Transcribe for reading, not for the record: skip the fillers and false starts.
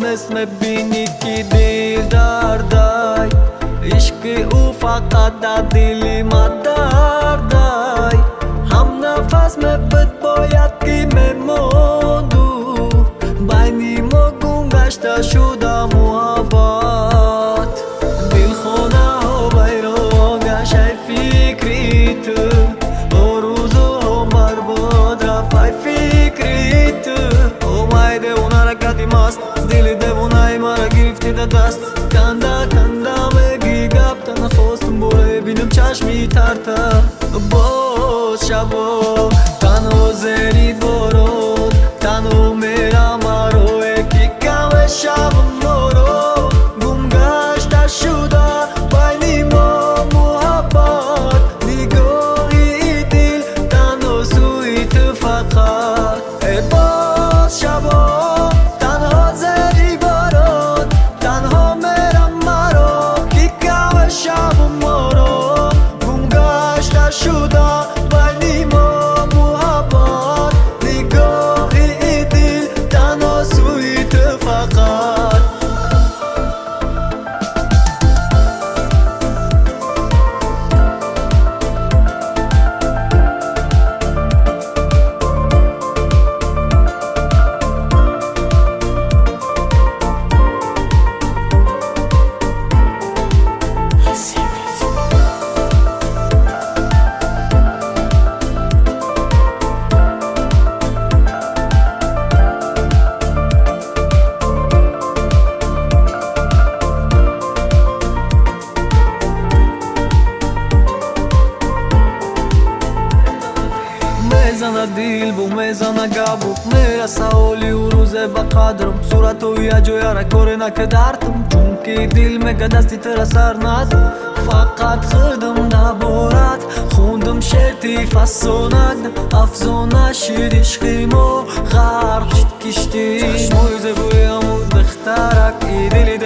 میتونست مبینی که دل دردای عشق او فقط در دل ما دردای هم نفس مبت باید که میموندو بینی ما گم گشته شده محبت دل خونه ها بیرون گشت فکری تو روزو ها برباد رفت فکری تو اومده اون حرکتی ماست دل دیوانه مرا گرفتی در دست کنده میگی گپ تا نخواستم باره بینم چشمی ترته باز شبا تنها زرید بارون تنها میرم مرو یکی کم شب مرو گم گشته شده بین ما محبت نگاهی دل تنها سوی تو فقط ای باز شبا تنها زرید بارون تنها میرم مرو کی کم شب مرو گم گشته شده بین ما محبت نگاهی دل تنها سوی تو فقط میزنه دل بو میزنه گبو میرسه حالی و روزه به قدرم صورت و یه جویه را کاری نکدرتم چون که دل میگه دستی تر سر ندم فقط خودم نبارد خوندم شرطی فسانه افزانه شیر عشقیمو غرق شد کشتی مویزه بویم و دخترک ای دلی